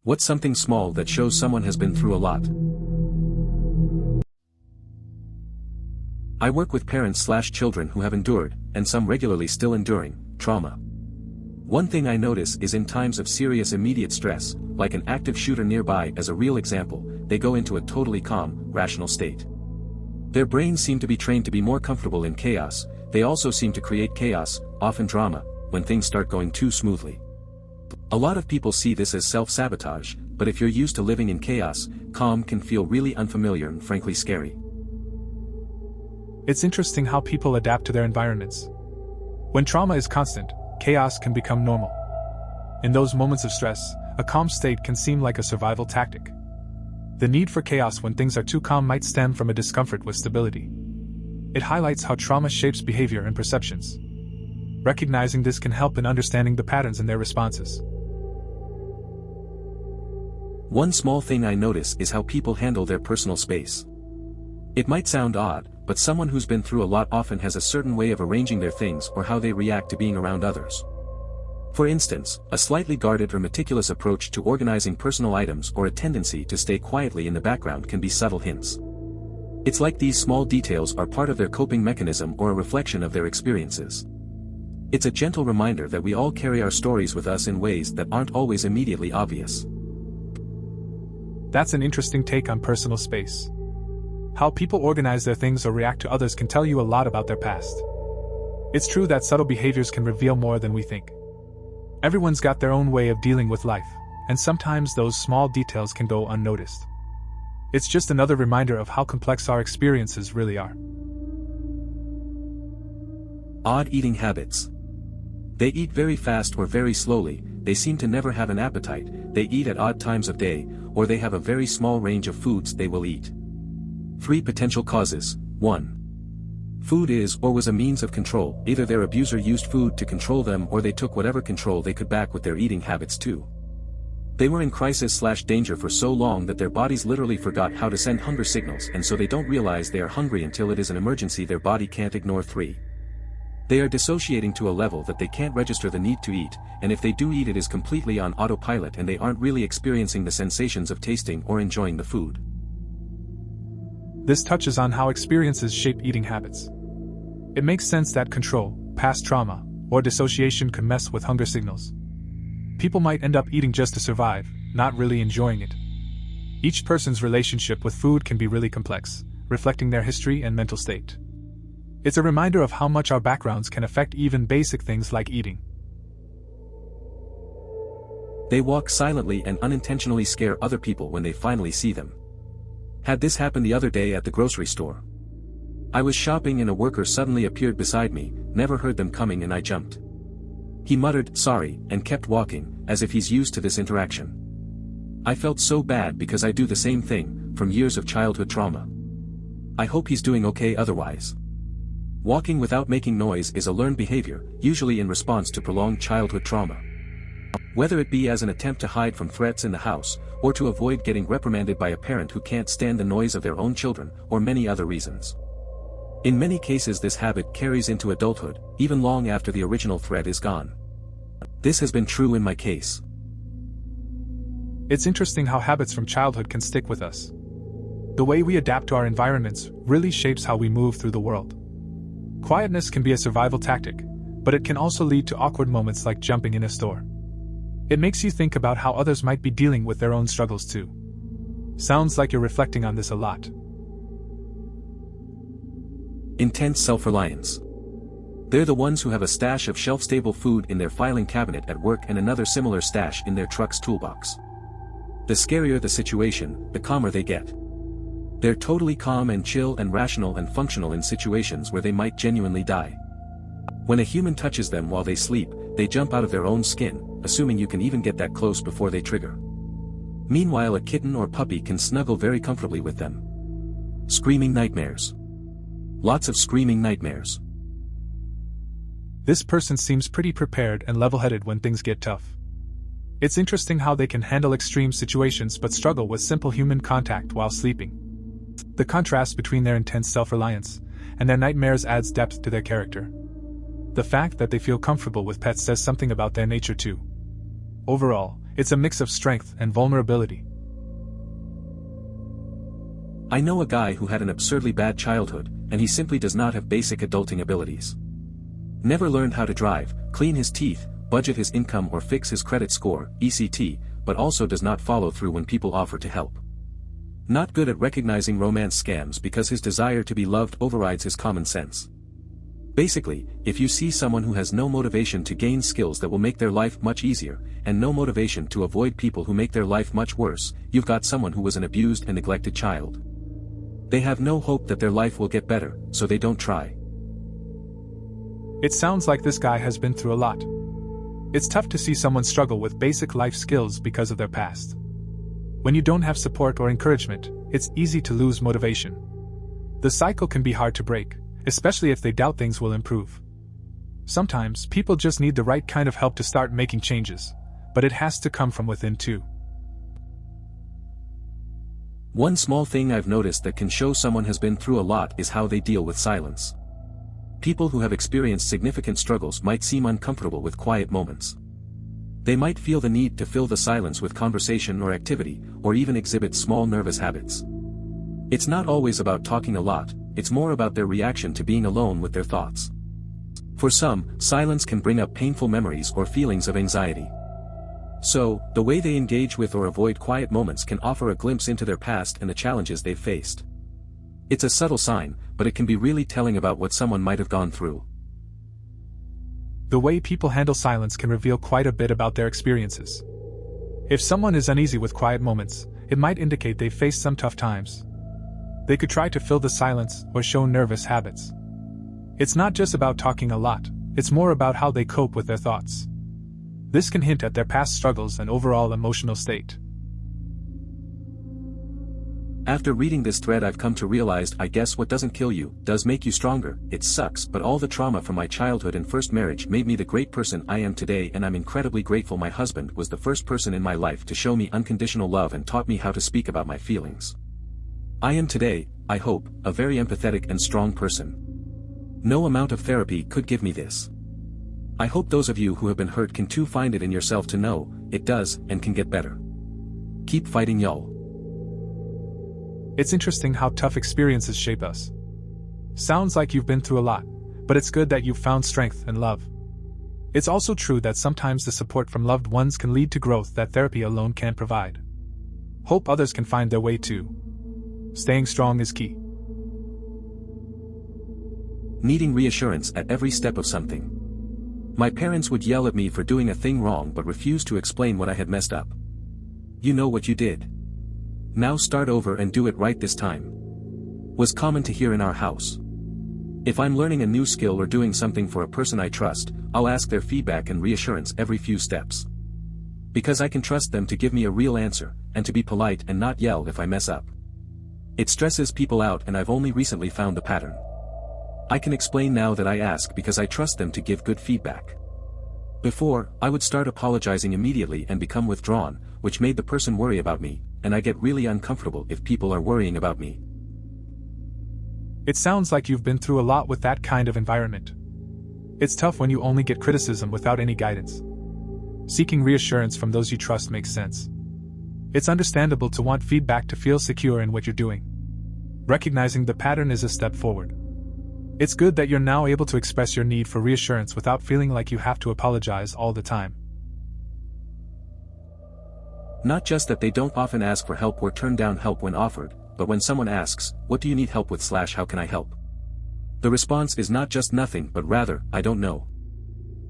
What's something small that shows someone has been through a lot? I work with parents/children who have endured, and some regularly still enduring, trauma. One thing I notice is in times of serious immediate stress, like an active shooter nearby as a real example, they go into a totally calm, rational state. Their brains seem to be trained to be more comfortable in chaos. They also seem to create chaos, often drama, when things start going too smoothly. A lot of people see this as self-sabotage, but if you're used to living in chaos, calm can feel really unfamiliar and frankly scary. It's interesting how people adapt to their environments. When trauma is constant, chaos can become normal. In those moments of stress, a calm state can seem like a survival tactic. The need for chaos when things are too calm might stem from a discomfort with stability. It highlights how trauma shapes behavior and perceptions. Recognizing this can help in understanding the patterns in their responses. One small thing I notice is how people handle their personal space. It might sound odd, but someone who's been through a lot often has a certain way of arranging their things or how they react to being around others. For instance, a slightly guarded or meticulous approach to organizing personal items or a tendency to stay quietly in the background can be subtle hints. It's like these small details are part of their coping mechanism or a reflection of their experiences. It's a gentle reminder that we all carry our stories with us in ways that aren't always immediately obvious. That's an interesting take on personal space. How people organize their things or react to others can tell you a lot about their past. It's true that subtle behaviors can reveal more than we think. Everyone's got their own way of dealing with life, and sometimes those small details can go unnoticed. It's just another reminder of how complex our experiences really are. Odd eating habits. They eat very fast or very slowly, they seem to never have an appetite, they eat at odd times of day, or they have a very small range of foods they will eat. 3 potential causes. 1. Food is or was a means of control. Either their abuser used food to control them or they took whatever control they could back with their eating habits too. They were in crisis/danger for so long that their bodies literally forgot how to send hunger signals, and so they don't realize they are hungry until it is an emergency their body can't ignore. 3. They are dissociating to a level that they can't register the need to eat, and if they do eat it is completely on autopilot and they aren't really experiencing the sensations of tasting or enjoying the food. This touches on how experiences shape eating habits. It makes sense that control, past trauma, or dissociation could mess with hunger signals. People might end up eating just to survive, not really enjoying it. Each person's relationship with food can be really complex, reflecting their history and mental state. It's a reminder of how much our backgrounds can affect even basic things like eating. They walk silently and unintentionally scare other people when they finally see them. Had this happen the other day at the grocery store. I was shopping and a worker suddenly appeared beside me, never heard them coming and I jumped. He muttered, "Sorry," and kept walking, as if he's used to this interaction. I felt so bad because I do the same thing, from years of childhood trauma. I hope he's doing okay otherwise. Walking without making noise is a learned behavior, usually in response to prolonged childhood trauma. Whether it be as an attempt to hide from threats in the house, or to avoid getting reprimanded by a parent who can't stand the noise of their own children, or many other reasons. In many cases this habit carries into adulthood, even long after the original threat is gone. This has been true in my case. It's interesting how habits from childhood can stick with us. The way we adapt to our environments really shapes how we move through the world. Quietness can be a survival tactic, but it can also lead to awkward moments like jumping in a store. It makes you think about how others might be dealing with their own struggles too. Sounds like you're reflecting on this a lot. Intense self-reliance. They're the ones who have a stash of shelf-stable food in their filing cabinet at work and another similar stash in their truck's toolbox. The scarier the situation, the calmer they get. They're totally calm and chill and rational and functional in situations where they might genuinely die. When a human touches them while they sleep, they jump out of their own skin, assuming you can even get that close before they trigger. Meanwhile, a kitten or puppy can snuggle very comfortably with them. Screaming nightmares. Lots of screaming nightmares. This person seems pretty prepared and level-headed when things get tough. It's interesting how they can handle extreme situations but struggle with simple human contact while sleeping. The contrast between their intense self-reliance and their nightmares adds depth to their character. The fact that they feel comfortable with pets says something about their nature too. Overall, It's a mix of strength and vulnerability. I know a guy who had an absurdly bad childhood, and he simply does not have basic adulting abilities. Never learned how to drive, clean his teeth, budget his income or fix his credit score, etc., but also does not follow through when people offer to help. Not good at recognizing romance scams because his desire to be loved overrides his common sense. Basically, if you see someone who has no motivation to gain skills that will make their life much easier, and no motivation to avoid people who make their life much worse, you've got someone who was an abused and neglected child. They have no hope that their life will get better, so they don't try. It sounds like this guy has been through a lot. It's tough to see someone struggle with basic life skills because of their past. When you don't have support or encouragement, it's easy to lose motivation. The cycle can be hard to break, especially if they doubt things will improve. Sometimes people just need the right kind of help to start making changes, but it has to come from within too. One small thing I've noticed that can show someone has been through a lot is how they deal with silence. People who have experienced significant struggles might seem uncomfortable with quiet moments. They might feel the need to fill the silence with conversation or activity, or even exhibit small nervous habits. It's not always about talking a lot, it's more about their reaction to being alone with their thoughts. For some, silence can bring up painful memories or feelings of anxiety. So, the way they engage with or avoid quiet moments can offer a glimpse into their past and the challenges they've faced. It's a subtle sign, but it can be really telling about what someone might have gone through. The way people handle silence can reveal quite a bit about their experiences. If someone is uneasy with quiet moments, it might indicate they've faced some tough times. They could try to fill the silence or show nervous habits. It's not just about talking a lot, it's more about how they cope with their thoughts. This can hint at their past struggles and overall emotional state. After reading this thread, I've come to realize I guess what doesn't kill you does make you stronger. It sucks, but all the trauma from my childhood and first marriage made me the great person I am today, and I'm incredibly grateful my husband was the first person in my life to show me unconditional love and taught me how to speak about my feelings. I am today, I hope, a very empathetic and strong person. No amount of therapy could give me this. I hope those of you who have been hurt can too find it in yourself to know, it does, and can get better. Keep fighting, y'all. It's interesting how tough experiences shape us. Sounds like you've been through a lot, but it's good that you've found strength and love. It's also true that sometimes the support from loved ones can lead to growth that therapy alone can't provide. Hope others can find their way too. Staying strong is key. Needing reassurance at every step of something. My parents would yell at me for doing a thing wrong but refuse to explain what I had messed up. You know what you did. Now start over and do it right this time. Was common to hear in our house. If I'm learning a new skill or doing something for a person I trust, I'll ask their feedback and reassurance every few steps. Because I can trust them to give me a real answer, and to be polite and not yell if I mess up. It stresses people out, and I've only recently found the pattern. I can explain now that I ask because I trust them to give good feedback. Before, I would start apologizing immediately and become withdrawn, which made the person worry about me, and I get really uncomfortable if people are worrying about me. It sounds like you've been through a lot with that kind of environment. It's tough when you only get criticism without any guidance. Seeking reassurance from those you trust makes sense. It's understandable to want feedback to feel secure in what you're doing. Recognizing the pattern is a step forward. It's good that you're now able to express your need for reassurance without feeling like you have to apologize all the time. Not just that they don't often ask for help or turn down help when offered, but when someone asks, "What do you need help with / how can I help?" The response is not just nothing but rather, "I don't know."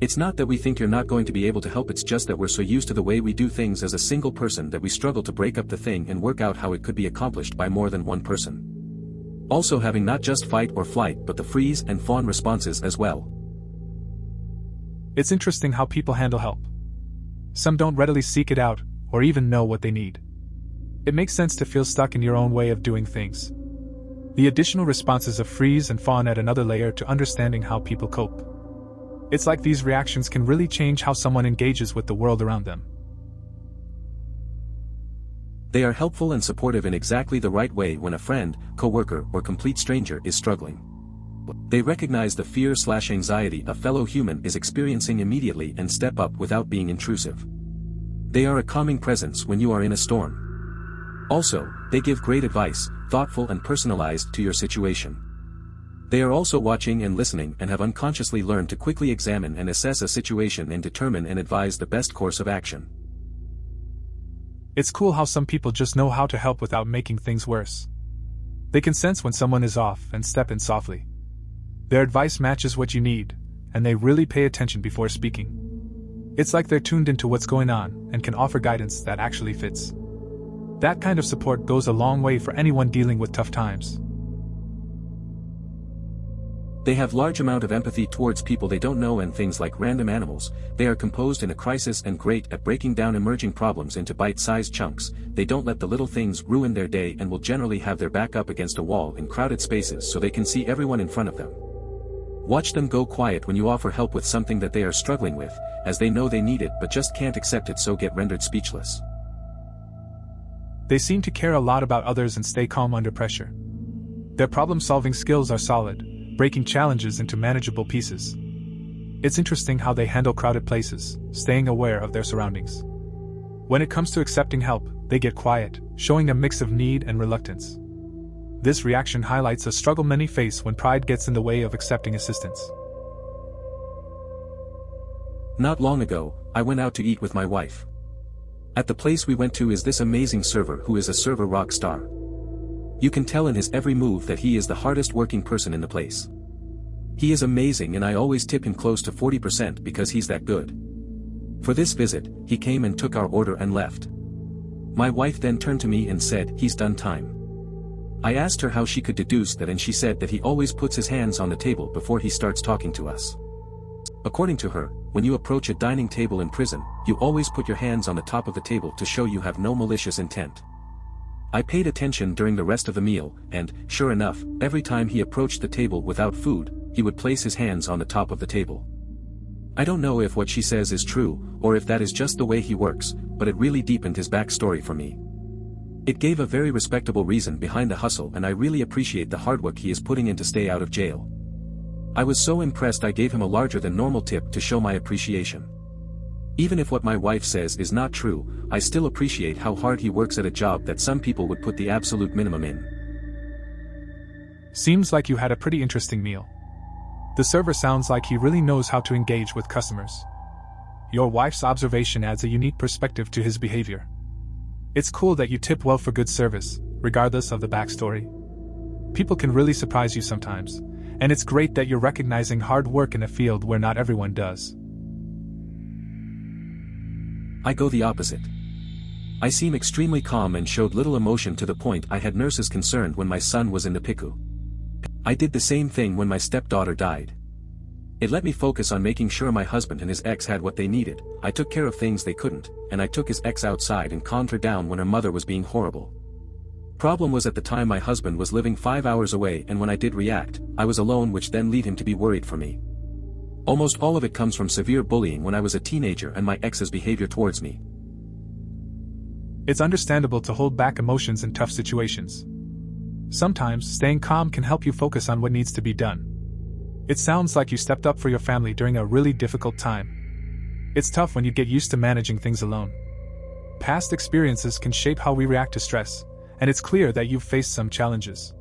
It's not that we think you're not going to be able to help, it's just that we're so used to the way we do things as a single person that we struggle to break up the thing and work out how it could be accomplished by more than one person. Also having not just fight or flight but the freeze and fawn responses as well. It's interesting how people handle help. Some don't readily seek it out, or even know what they need. It makes sense to feel stuck in your own way of doing things. The additional responses of freeze and fawn add another layer to understanding how people cope. It's like these reactions can really change how someone engages with the world around them. They are helpful and supportive in exactly the right way when a friend, coworker, or complete stranger is struggling. They recognize the fear/anxiety a fellow human is experiencing immediately and step up without being intrusive. They are a calming presence when you are in a storm. Also, they give great advice, thoughtful and personalized to your situation. They are also watching and listening and have unconsciously learned to quickly examine and assess a situation and determine and advise the best course of action. It's cool how some people just know how to help without making things worse. They can sense when someone is off and step in softly. Their advice matches what you need, and they really pay attention before speaking. It's like they're tuned into what's going on and can offer guidance that actually fits. That kind of support goes a long way for anyone dealing with tough times. They have large amount of empathy towards people they don't know and things like random animals. They are composed in a crisis and great at breaking down emerging problems into bite-sized chunks. They don't let the little things ruin their day and will generally have their back up against a wall in crowded spaces so they can see everyone in front of them. Watch them go quiet when you offer help with something that they are struggling with, as they know they need it but just can't accept it, so get rendered speechless. They seem to care a lot about others and stay calm under pressure. Their problem-solving skills are solid, breaking challenges into manageable pieces. It's interesting how they handle crowded places, staying aware of their surroundings. When it comes to accepting help, they get quiet, showing a mix of need and reluctance. This reaction highlights a struggle many face when pride gets in the way of accepting assistance. Not long ago, I went out to eat with my wife. At the place we went to is this amazing server who is a server rock star. You can tell in his every move that he is the hardest working person in the place. He is amazing and I always tip him close to 40% because he's that good. For this visit, he came and took our order and left. My wife then turned to me and said, "He's done time." I asked her how she could deduce that and she said that he always puts his hands on the table before he starts talking to us. According to her, when you approach a dining table in prison, you always put your hands on the top of the table to show you have no malicious intent. I paid attention during the rest of the meal, and, sure enough, every time he approached the table without food, he would place his hands on the top of the table. I don't know if what she says is true, or if that is just the way he works, but it really deepened his backstory for me. It gave a very respectable reason behind the hustle, and I really appreciate the hard work he is putting in to stay out of jail. I was so impressed I gave him a larger than normal tip to show my appreciation. Even if what my wife says is not true, I still appreciate how hard he works at a job that some people would put the absolute minimum in. Seems like you had a pretty interesting meal. The server sounds like he really knows how to engage with customers. Your wife's observation adds a unique perspective to his behavior. It's cool that you tip well for good service, regardless of the backstory. People can really surprise you sometimes, and it's great that you're recognizing hard work in a field where not everyone does. I go the opposite. I seem extremely calm and showed little emotion to the point I had nurses concerned when my son was in the PICU. I did the same thing when my stepdaughter died. It let me focus on making sure my husband and his ex had what they needed. I took care of things they couldn't, and I took his ex outside and calmed her down when her mother was being horrible. Problem was at the time my husband was living 5 hours away, and when I did react, I was alone, which then led him to be worried for me. Almost all of it comes from severe bullying when I was a teenager and my ex's behavior towards me. It's understandable to hold back emotions in tough situations. Sometimes staying calm can help you focus on what needs to be done. It sounds like you stepped up for your family during a really difficult time. It's tough when you get used to managing things alone. Past experiences can shape how we react to stress, and it's clear that you've faced some challenges.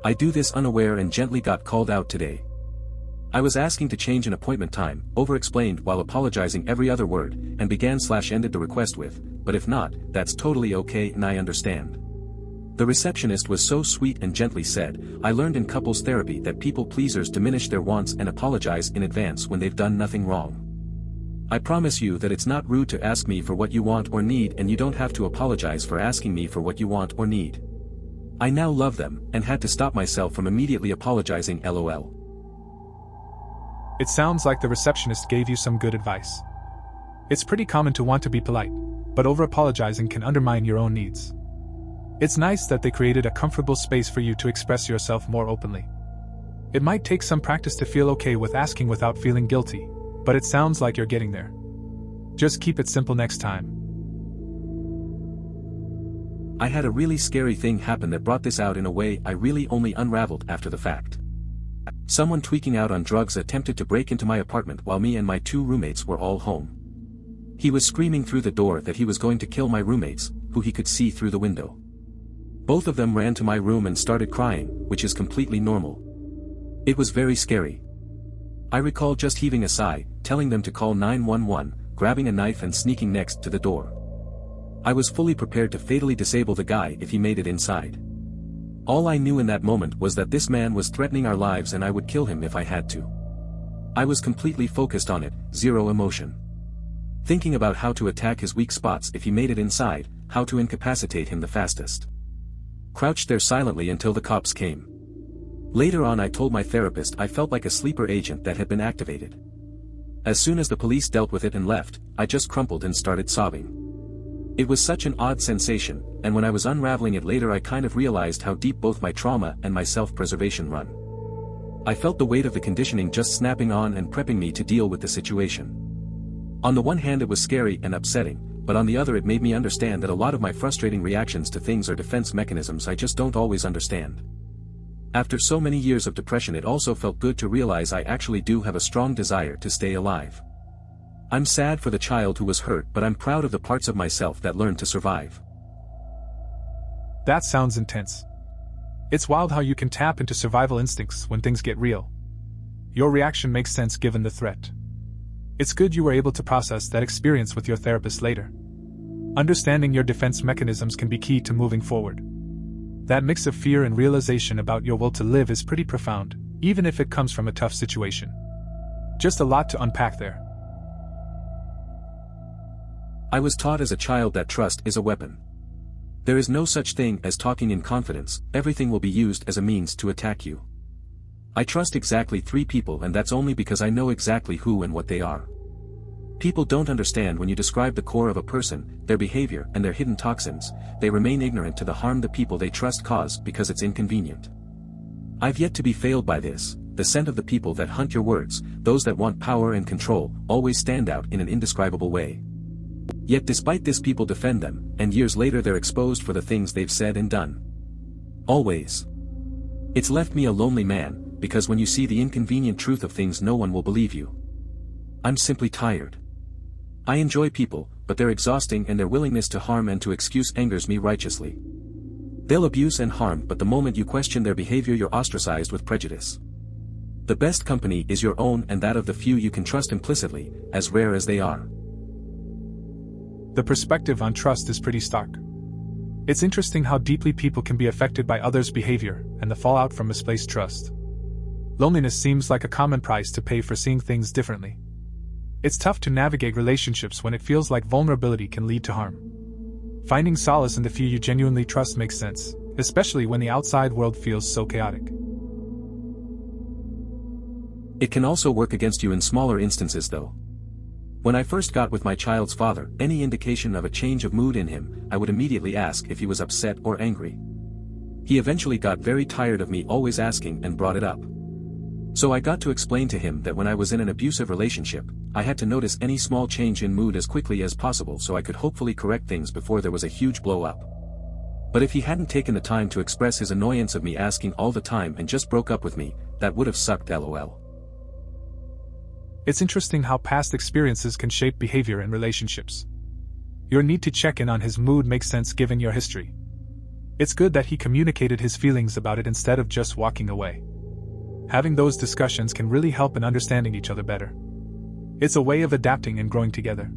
I do this unaware and gently got called out today. I was asking to change an appointment time, over-explained while apologizing every other word, and began/ended the request with, "But if not, that's totally okay and I understand." The receptionist was so sweet and gently said, "I learned in couples therapy that people pleasers diminish their wants and apologize in advance when they've done nothing wrong. I promise you that it's not rude to ask me for what you want or need, and you don't have to apologize for asking me for what you want or need." I now love them, and had to stop myself from immediately apologizing, LOL. It sounds like the receptionist gave you some good advice. It's pretty common to want to be polite, but over-apologizing can undermine your own needs. It's nice that they created a comfortable space for you to express yourself more openly. It might take some practice to feel okay with asking without feeling guilty, but it sounds like you're getting there. Just keep it simple next time. I had a really scary thing happen that brought this out in a way I really only unraveled after the fact. Someone tweaking out on drugs attempted to break into my apartment while me and my 2 roommates were all home. He was screaming through the door that he was going to kill my roommates, who he could see through the window. Both of them ran to my room and started crying, which is completely normal. It was very scary. I recall just heaving a sigh, telling them to call 911, grabbing a knife and sneaking next to the door. I was fully prepared to fatally disable the guy if he made it inside. All I knew in that moment was that this man was threatening our lives and I would kill him if I had to. I was completely focused on it, zero emotion. Thinking about how to attack his weak spots if he made it inside, how to incapacitate him the fastest. Crouched there silently until the cops came. Later on I told my therapist I felt like a sleeper agent that had been activated. As soon as the police dealt with it and left, I just crumpled and started sobbing. It was such an odd sensation, and when I was unraveling it later I kind of realized how deep both my trauma and my self-preservation run. I felt the weight of the conditioning just snapping on and prepping me to deal with the situation. On the one hand it was scary and upsetting, but on the other it made me understand that a lot of my frustrating reactions to things are defense mechanisms I just don't always understand. After so many years of depression it also felt good to realize I actually do have a strong desire to stay alive. I'm sad for the child who was hurt, but I'm proud of the parts of myself that learned to survive. That sounds intense. It's wild how you can tap into survival instincts when things get real. Your reaction makes sense given the threat. It's good you were able to process that experience with your therapist later. Understanding your defense mechanisms can be key to moving forward. That mix of fear and realization about your will to live is pretty profound, even if it comes from a tough situation. Just a lot to unpack there. I was taught as a child that trust is a weapon. There is no such thing as talking in confidence, everything will be used as a means to attack you. I trust exactly 3 people, and that's only because I know exactly who and what they are. People don't understand when you describe the core of a person, their behavior and their hidden toxins, they remain ignorant to the harm the people they trust cause because it's inconvenient. I've yet to be failed by this. The scent of the people that hunt your words, those that want power and control, always stand out in an indescribable way. Yet despite this people defend them, and years later they're exposed for the things they've said and done. Always. It's left me a lonely man, because when you see the inconvenient truth of things no one will believe you. I'm simply tired. I enjoy people, but they're exhausting, and their willingness to harm and to excuse angers me righteously. They'll abuse and harm, but the moment you question their behavior you're ostracized with prejudice. The best company is your own and that of the few you can trust implicitly, as rare as they are. The perspective on trust is pretty stark. It's interesting how deeply people can be affected by others' behavior and the fallout from misplaced trust. Loneliness seems like a common price to pay for seeing things differently. It's tough to navigate relationships when it feels like vulnerability can lead to harm. Finding solace in the few you genuinely trust makes sense, especially when the outside world feels so chaotic. It can also work against you in smaller instances though. When I first got with my child's father, any indication of a change of mood in him, I would immediately ask if he was upset or angry. He eventually got very tired of me always asking and brought it up. So I got to explain to him that when I was in an abusive relationship, I had to notice any small change in mood as quickly as possible so I could hopefully correct things before there was a huge blow up. But if he hadn't taken the time to express his annoyance of me asking all the time and just broke up with me, that would have sucked lol. It's interesting how past experiences can shape behavior in relationships. Your need to check in on his mood makes sense given your history. It's good that he communicated his feelings about it instead of just walking away. Having those discussions can really help in understanding each other better. It's a way of adapting and growing together.